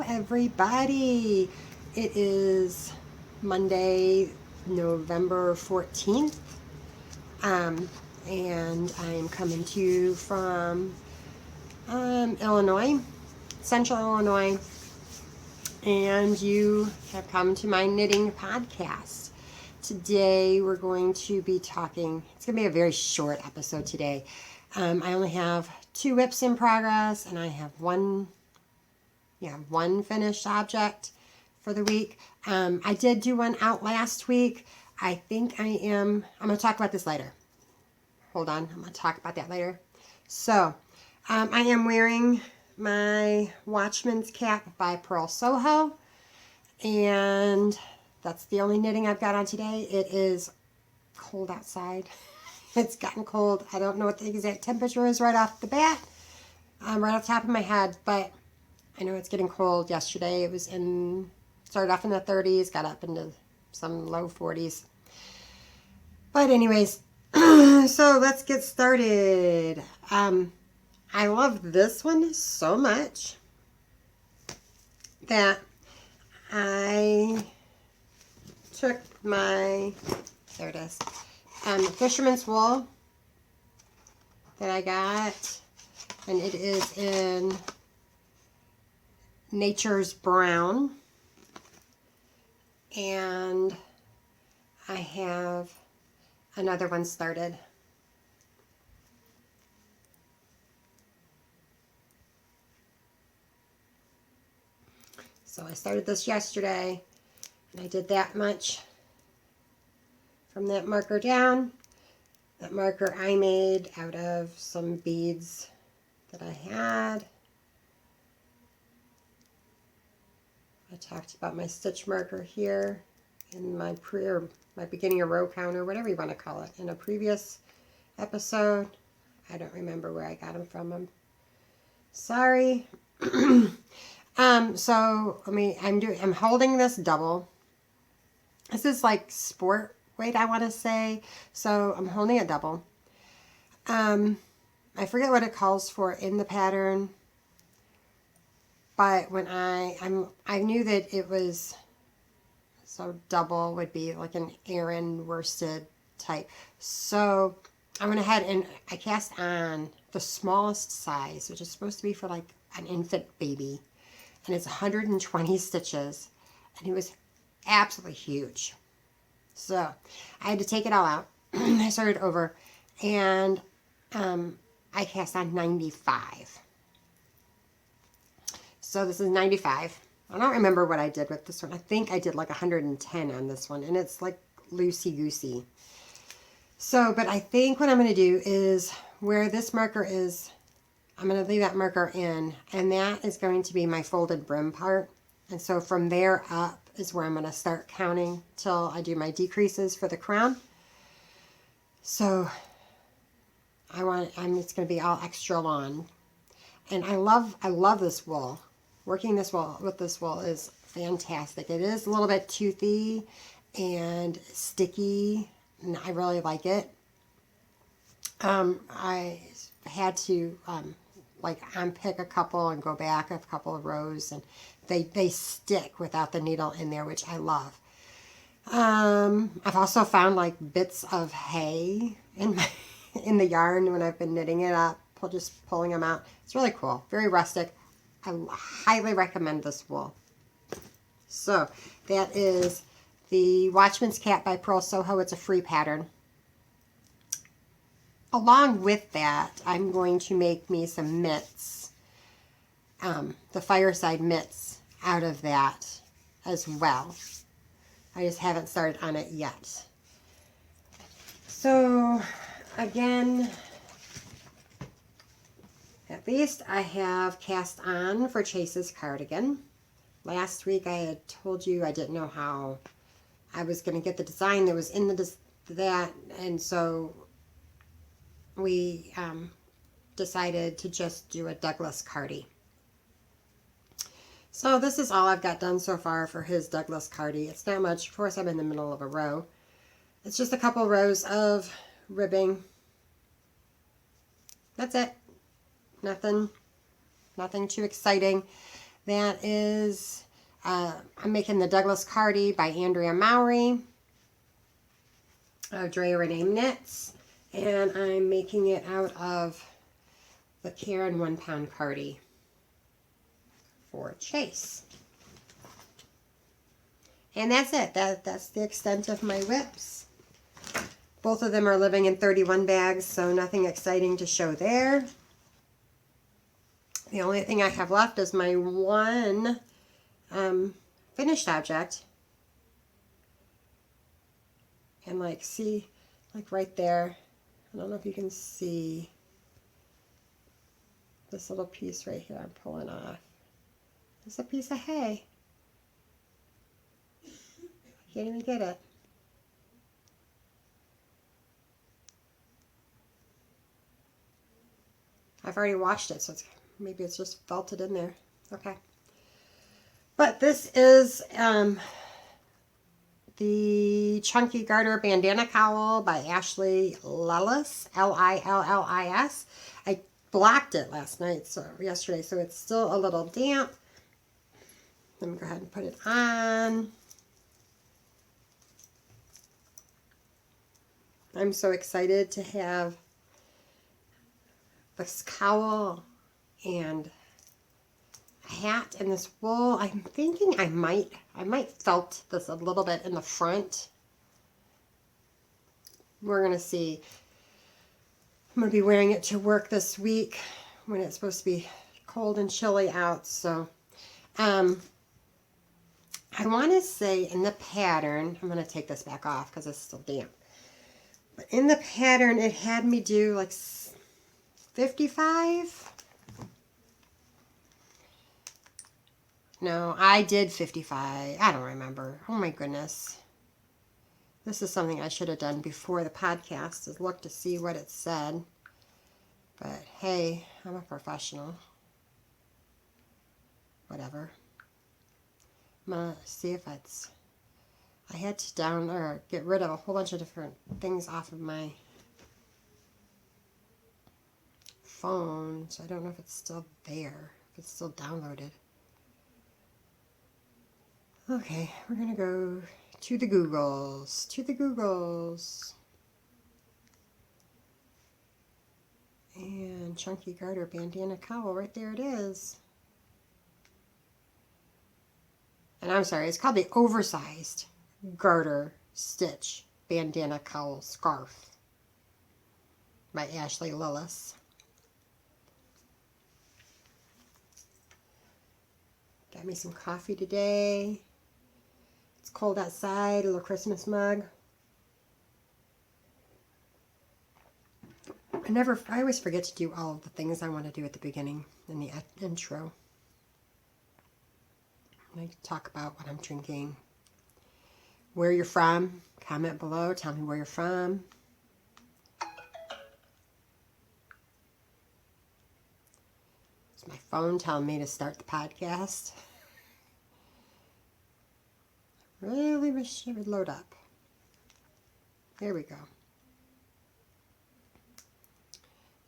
Everybody, it is Monday, November 14th, and I'm coming to you from Illinois, Central Illinois, and you have come to my knitting podcast. Today we're going to be talking, it's going to be a very short episode today. I only have 2 whips in progress, and I have one finished object for the week. I did do one out last week. I think I'm going to talk about this later. Hold on, I'm going to talk about that later. So, I am wearing my Watchman's Cap by Pearl Soho, and that's the only knitting I've got on today. It is cold outside. It's gotten cold. I don't know what the exact temperature is right off the bat, right off the top of my head, but I know it's getting cold. Yesterday it started off in the 30s, got up into some low 40s. But anyways, so let's get started. I love this one so much that I took my, there it is, fisherman's wool that I got, and it is in Nature's Brown, and I have another one started. So I started this yesterday, and I did that much from that marker down. That marker I made out of some beads that I had. I talked about my stitch marker here in my beginning of row counter, whatever you want to call it, in a previous episode. I don't remember where I got them from. I'm sorry. So I'm holding this double. This is like sport weight, I want to say. So I'm holding it double. I forget what it calls for in the pattern. But when I knew that it was, so double would be like an Aran worsted type. So I went ahead and I cast on the smallest size, which is supposed to be for like an infant baby. And it's 120 stitches. And it was absolutely huge. So I had to take it all out. I started over. And I cast on 95. So this is 95. I don't remember what I did with this one. I think I did like 110 on this one. And it's like loosey-goosey. So, but I think what I'm going to do is where this marker is, I'm going to leave that marker in. And that is going to be my folded brim part. And so from there up is where I'm going to start counting till I do my decreases for the crown. So it's going to be all extra long. And I love this wool. Working this wool with this wool is fantastic. It is a little bit toothy and sticky, and I really like it. I had to like unpick a couple and go back a couple of rows, and they stick without the needle in there, which I love. I've also found like bits of hay in the yarn when I've been knitting it up, just pulling them out. It's really cool, very rustic. I highly recommend this wool. So that is the Watchman's Cap by Pearl Soho. It's a free pattern. Along with that, I'm going to make me some mitts, the fireside mitts out of that as well. I just haven't started on it yet. So again, at least I have cast on for Chase's cardigan. Last week I had told you I didn't know how I was going to get the design that was in that, and so we decided to just do a Douglas cardie. So this is all I've got done so far for his Douglas cardie. It's not much. Of course, I'm in the middle of a row. It's just a couple rows of ribbing. That's it. Nothing too exciting. That is, I'm making the Douglas cardie by Andrea Mowry. Drea Renee Knits. And I'm making it out of the Karen 1 pound cardie for Chase. And that's it. That's the extent of my whips. Both of them are living in 31 bags, so nothing exciting to show there. The only thing I have left is my one finished object. And like, see, like right there, I don't know if you can see this little piece right here I'm pulling off. It's a piece of hay. I can't even get it. I've already washed it, so maybe it's just felted in there. Okay. But this is the Chunky Garter Bandana Cowl by Ashley Lillis, Lillis. I blocked it yesterday, so it's still a little damp. Let me go ahead and put it on. I'm so excited to have this cowl and a hat and this wool. I'm thinking I might felt this a little bit in the front. We're gonna see. I'm gonna be wearing it to work this week when it's supposed to be cold and chilly out. So I want to say in the pattern, I'm going to take this back off because it's still damp. But in the pattern, it had me do like 55. No, I did 55. I don't remember. Oh my goodness. This is something I should have done before the podcast, is look to see what it said. But hey, I'm a professional. Whatever. I'm going to see if it's... I had to get rid of a whole bunch of different things off of my phone, so I don't know if it's still there, if it's still downloaded. Okay, we're going to go to the Googles. And Chunky Garter Bandana Cowl, right there it is. And I'm sorry, it's called the Oversized Garter Stitch Bandana Cowl Scarf by Ashley Lillis. Got me some coffee today. It's cold outside, a little Christmas mug. I always forget to do all of the things I want to do at the beginning in the intro. I talk about what I'm drinking, where you're from. Comment below. Tell me where you're from. It's my phone telling me to start the podcast. I really wish it would load up. There we go.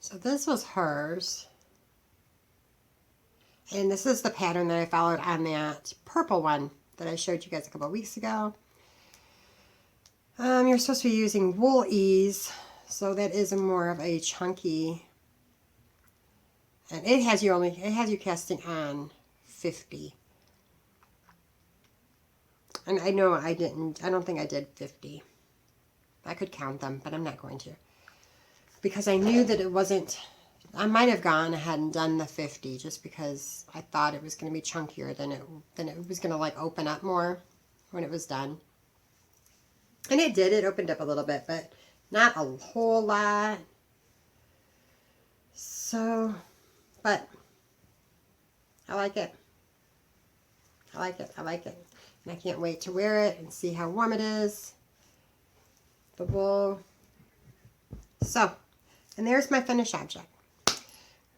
So this was hers. And this is the pattern that I followed on that purple one that I showed you guys a couple of weeks ago. You're supposed to be using Wool Ease, so that is more of a chunky. And it has you casting on 50. And I know I don't think I did 50. I could count them, but I'm not going to. Because I knew that it wasn't... I might have gone ahead and done the 50 just because I thought it was going to be chunkier than it was going to like open up more when it was done. And it did. It opened up a little bit, but not a whole lot. So, but I like it. I like it. And I can't wait to wear it and see how warm it is. The wool. So, and there's my finished object.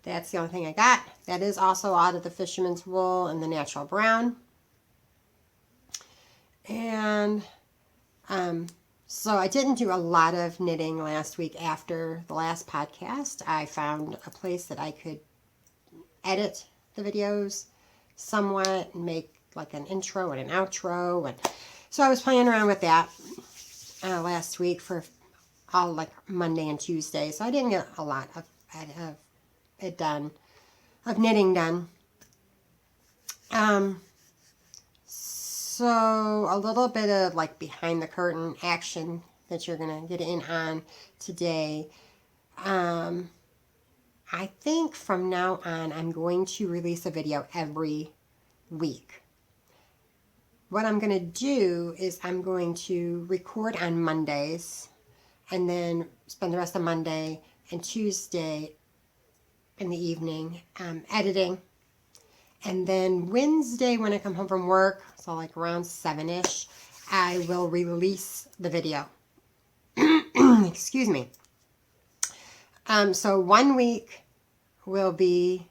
That's the only thing I got. That is also out of the Fisherman's Wool and the Natural Brown. And so I didn't do a lot of knitting last week after the last podcast. I found a place that I could edit the videos somewhat and make like an intro and an outro. And so I was playing around with that last week for all like Monday and Tuesday. So I didn't get a lot of it done, of knitting done. So a little bit of like behind the curtain action that you're going to get in on today. I think from now on I'm going to release a video every week. What I'm going to do is I'm going to record on Mondays and then spend the rest of Monday and Tuesday in the evening editing. And then Wednesday when I come home from work, so like around 7-ish, I will release the video. Excuse me. So 1 week will be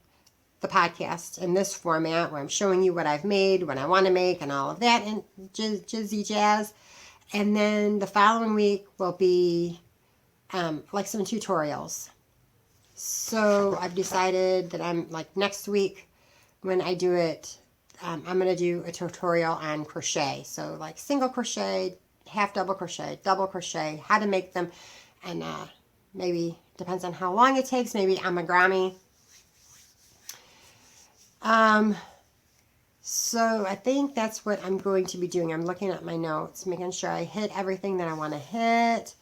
the podcast in this format where I'm showing you what I've made, what I want to make, and all of that, and jizzy jazz. And then the following week will be like some tutorials. So I've decided that I'm like next week when I do it, I'm going to do a tutorial on crochet. So like single crochet, half double crochet, how to make them, and maybe depends on how long it takes, maybe amigurumi. So I think that's what I'm going to be doing. I'm looking at my notes, making sure I hit everything that I want to hit.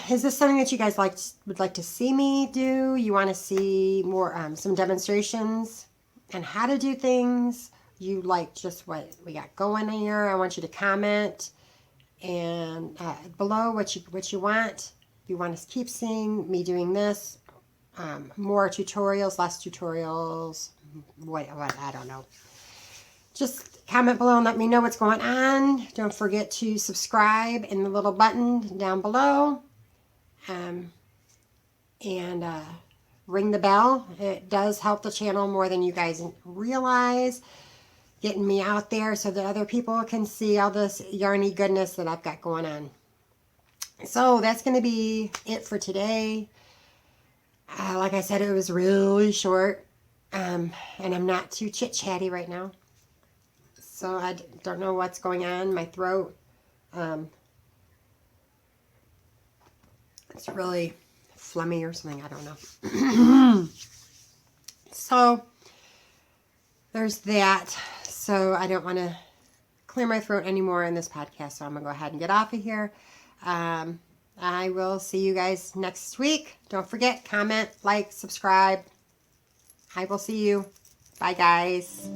Is this something that you guys would like to see me do? You want to see more, some demonstrations on how to do things? You like just what we got going here? I want you to comment and below what you want. If you want to keep seeing me doing this, more tutorials, less tutorials, what I don't know. Just comment below and let me know what's going on. Don't forget to subscribe in the little button down below. And ring the bell. It does help the channel more than you guys realize. Getting me out there so that other people can see all this yarny goodness that I've got going on. So that's going to be it for today. Like I said, it was really short. And I'm not too chit-chatty right now. So I don't know what's going on. My throat, it's really phlegmy or something. I don't know. So there's that. So I don't want to clear my throat anymore in this podcast. So I'm going to go ahead and get off of here. I will see you guys next week. Don't forget, comment, like, subscribe. I will see you. Bye, guys.